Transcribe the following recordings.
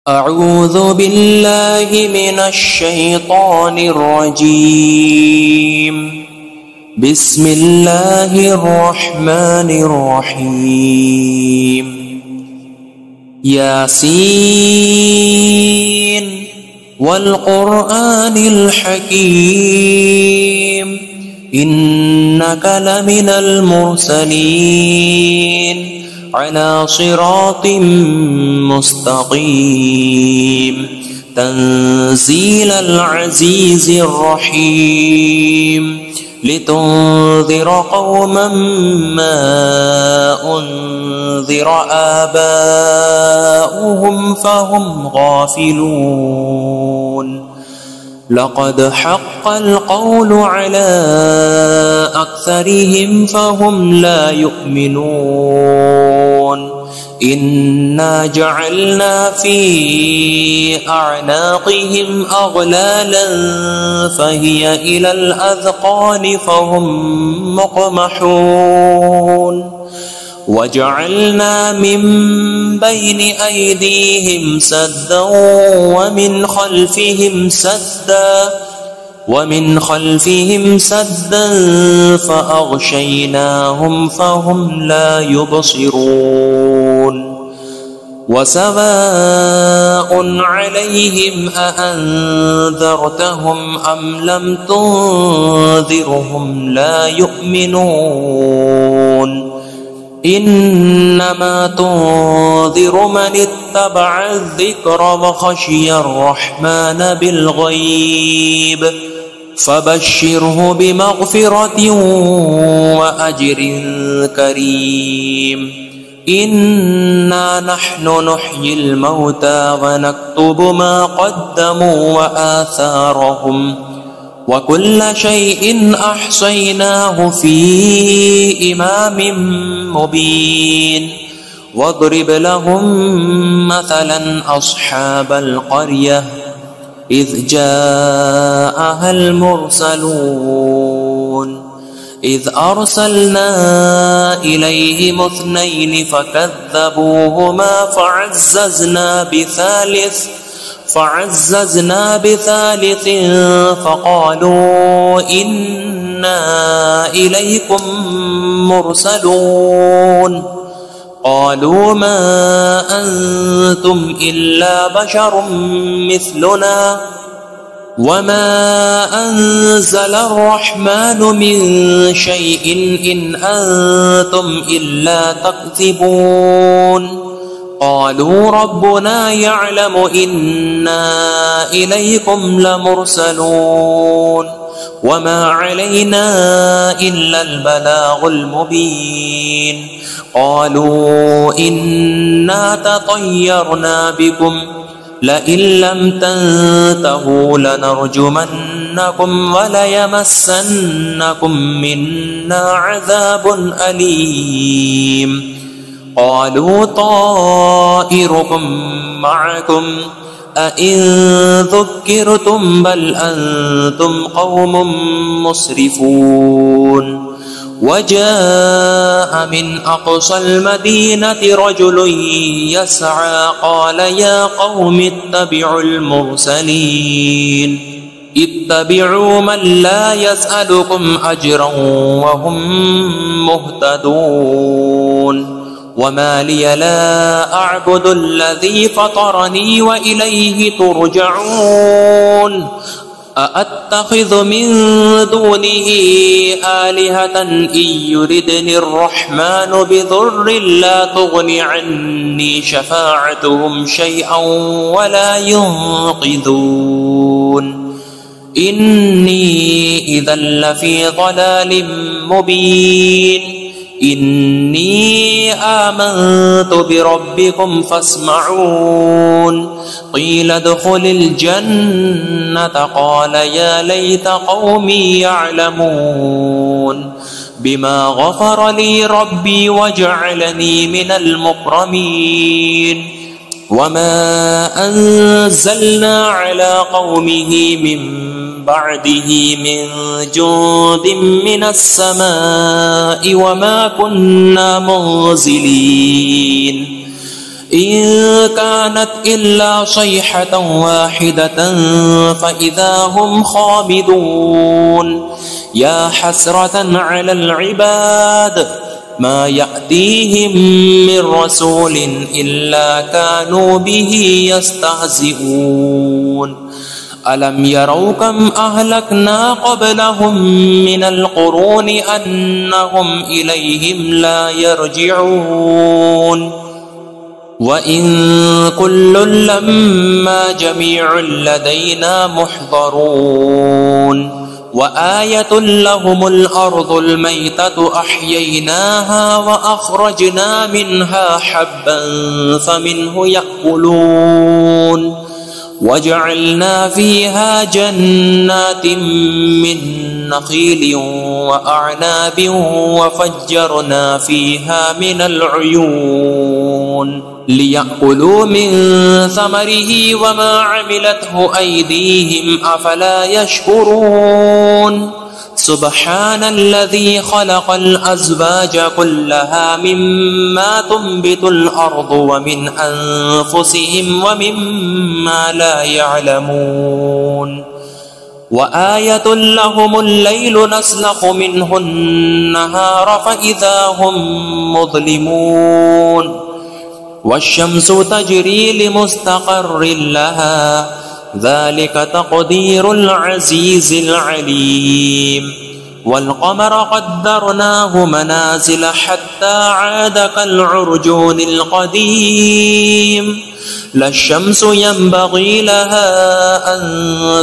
أعوذ بالله من الشيطان الرجيم. بسم الله الرحمن الرحيم. ياسين والقرآن الحكيم إنك لمن المرسلين على صراط مستقيم تنزيل العزيز الرحيم لتنذر قوما ما أنذر آباؤهم فهم غافلون. لقد حق القول على أكثرهم فهم لا يؤمنون. إنا جعلنا في أعناقهم أغلالا فهي إلى الأذقان فهم مقمحون. وجعلنا من بين أيديهم سدا ومن خلفهم سدا فأغشيناهم فهم لا يبصرون. وسواء عليهم أأنذرتهم أم لم تنذرهم لا يؤمنون. إنما تنذر من اتبع الذكر وخشي الرحمن بالغيب فبشره بمغفرة وأجر كريم. إنا نحن نحيي الموتى ونكتب ما قدموا وآثارهم وكل شيء أحصيناه في إمام مبين. واضرب لهم مثلا أصحاب القرية إذ جاءها المرسلون إذ أرسلنا إليهم 2 فكذبوهما فعززنا بثالث فقالوا إنا إليكم مرسلون. قالوا ما أنتم إلا بشر مثلنا وما أنزل الرحمن من شيء إن أنتم إلا تكذبون. قالوا ربنا يعلم إنا إليكم لمرسلون وما علينا إلا البلاغ المبين. قالوا إنا تطيرنا بكم لئن لم تنتهوا لنرجمنكم وليمسنكم منا عذاب أليم. قالوا طائركم معكم أئن ذكرتم بل أنتم قوم مسرفون. وجاء من أقصى المدينة رجل يسعى قال يا قوم اتبعوا المرسلين اتبعوا من لا يسألكم أجرا وهم مهتدون. وما لي لا أعبد الذي فطرني وإليه ترجعون. أأتخذ من دونه آلهة إن يردني الرحمن بضر لا تغن عني شفاعتهم شيئا ولا ينقذون. إني إذا لفي ضلال مبين. إني آمنت بربكم فاسمعون. قيل ادخل الجنة قال يا ليت قومي يعلمون بما غفر لي ربي وجعلني من المكرمين. وما أنزلنا على قومه من بعده من جند من السماء وما كنا منزلين إن كانت إلا صيحة واحدة فإذا هم خامدون يا حسرة على العباد ما يأتيهم من رسول إلا كانوا به يستهزئون ألم يروا كم أهلكنا قبلهم من القرون أنهم إليهم لا يرجعون وإن كل لما جميع لدينا محضرون وآية لهم الأرض الميتة أحييناها وأخرجنا منها حبا فمنه يأكلون وجعلنا فيها جنات من نخيل وأعناب وفجرنا فيها من العيون ليأكلوا من ثمره وما عملته أيديهم أفلا يشكرون سبحان الذي خلق الأزواج كلها مما تنبت الأرض ومن أنفسهم ومما لا يعلمون وآية لهم الليل نسلخ منه النهار فإذا هم مظلمون والشمس تجري لمستقر لها ذلك تقدير العزيز العليم والقمر قدرناه منازل حتى عاد كالعرجون القديم لا الشمس ينبغي لها أن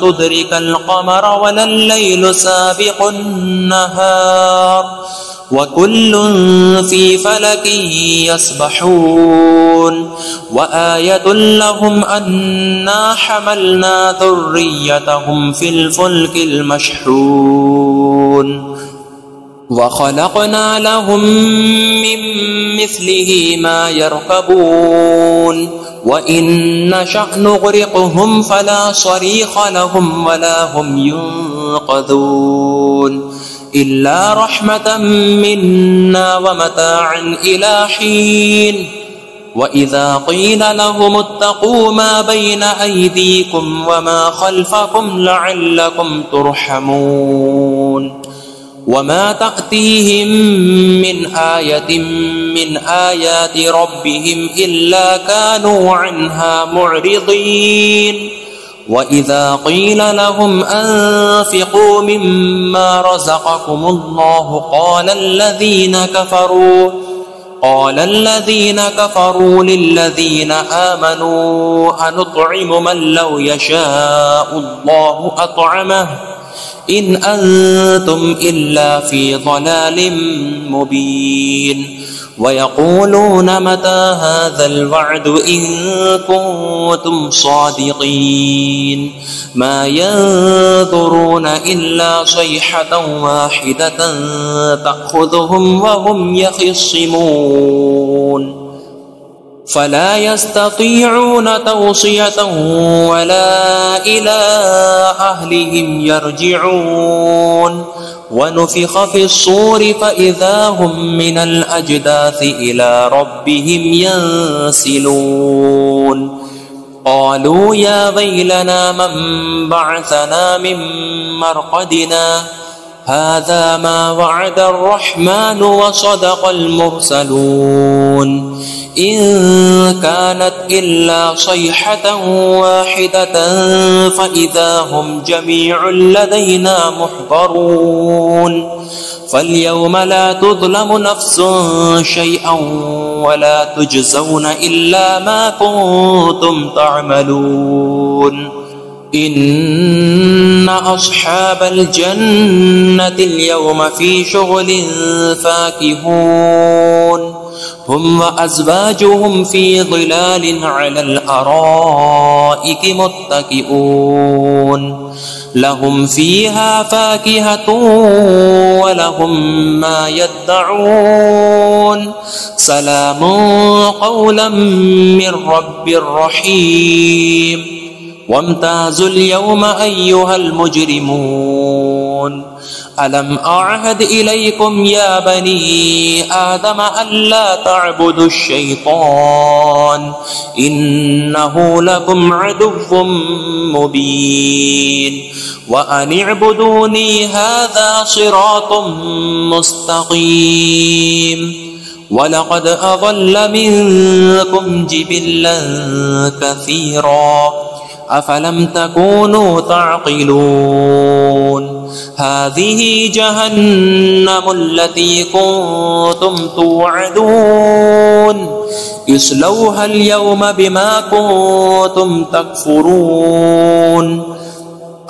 تدرك القمر ولا الليل سابق النهار وكل في فلك يسبحون وآية لهم أنا حملنا ذريتهم في الفلك المشحون وخلقنا لهم من مثله ما يركبون وإن نشأ نغرقهم فلا صريخ لهم ولا هم ينقذون إلا رحمة منا ومتاعا إلى حين وإذا قيل لهم اتقوا ما بين أيديكم وما خلفكم لعلكم ترحمون وما تأتيهم من آية من آيات ربهم إلا كانوا عنها معرضين وإذا قيل لهم أنفقوا مما رزقكم الله قال الذين كفروا للذين آمنوا أنطعم من لو يشاء الله أطعمه إن أنتم إلا في ضلال مبين ويقولون متى هذا الوعد إن كنتم صادقين ما ينظرون إلا صيحة واحدة تأخذهم وهم يخصمون فلا يستطيعون توصية ولا إلى أهلهم يرجعون ونفخ في الصور فإذا هم من الأجداث إلى ربهم ينسلون قالوا يا ويلنا من بعثنا من مرقدنا هذا ما وعد الرحمن وصدق المرسلون إن كانت إلا صيحة واحدة فإذا هم جميع لدينا محضرون فاليوم لا تظلم نفس شيئا ولا تجزون إلا ما كنتم تعملون إن أصحاب الجنة اليوم في شغل فاكهون هم وأزواجهم في ظلال على الأرائك متكئون لهم فيها فاكهة ولهم ما يدعون سلام قولا من رب رحيم وامتازوا اليوم أيها المجرمون ألم أعهد إليكم يا بني آدم ألا تعبدوا الشيطان إنه لكم عدو مبين وأن اعبدوني هذا صراط مستقيم ولقد أضل منكم جبلا كثيرا أفلم تكونوا تعقلون هذه جهنم التي كنتم توعدون اصلوها اليوم بما كنتم تكفرون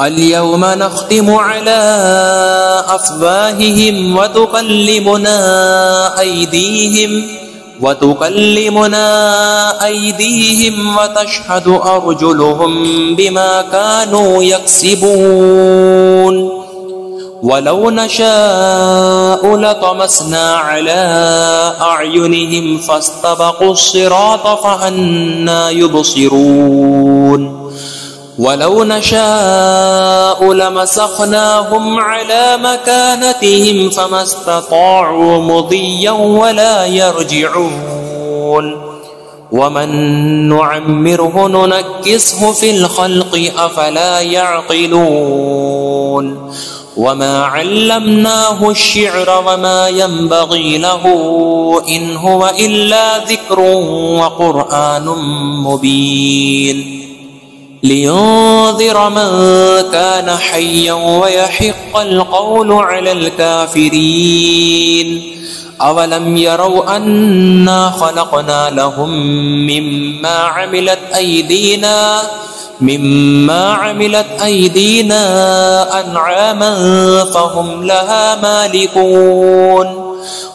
اليوم نختم على أفواههم وتكلمنا أيديهم وتشهد أرجلهم بما كانوا يكسبون ولو نشاء لطمسنا على أعينهم فاستبقوا الصراط فأنى يبصرون ولو نشاء لمسخناهم على مكانتهم فما استطاعوا مضيا ولا يرجعون ومن نعمره ننكسه في الخلق أفلا يعقلون وما علمناه الشعر وما ينبغي له إن هو إلا ذكر وقرآن مبين لينذر من كان حيا ويحق القول على الكافرين أولم يروا أنا خلقنا لهم مما عملت أيدينا أنعاما فهم لها مالكون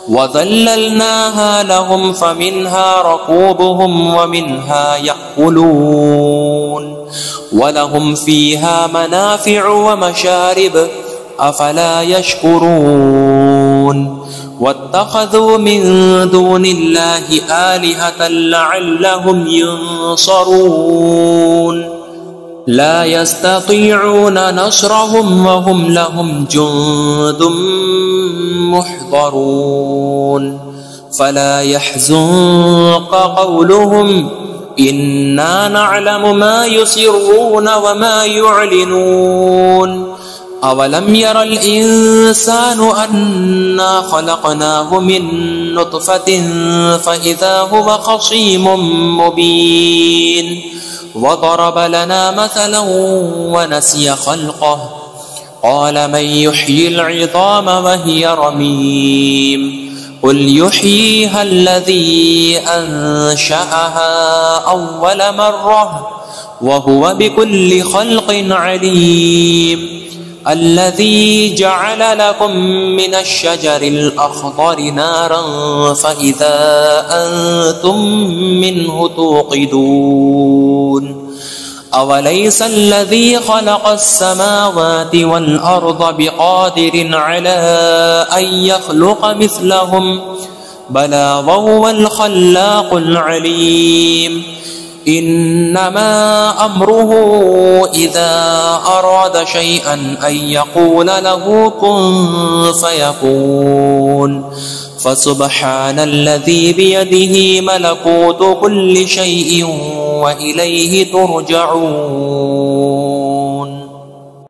وذللناها لهم فمنها ركوبهم ومنها يأكلون ولهم فيها منافع ومشارب أفلا يشكرون واتخذوا من دون الله آلهة لعلهم ينصرون لا يستطيعون نصرهم وهم لهم جند محضرون فلا يحزنك قولهم إنا نعلم ما يسرون وما يعلنون أولم ير الإنسان أنا خلقناه من نطفة فإذا هو خصيم مبين وضرب لنا مثلا ونسي خلقه قال من يحيي العظام وهي رميم قل يحييها الذي أنشأها أول مرة وهو بكل خلق عليم الذي جعل لكم من الشجر الأخضر نارا فإذا أنتم منه توقدون أوليس الذي خلق السماوات والأرض بقادر على أن يخلق مثلهم بلى وهو الخلاق العليم إنما أمره إذا أراد شيئا أن يقول له كن فيكون فسبحان الذي بيده ملكوت كل شيء وإليه ترجعون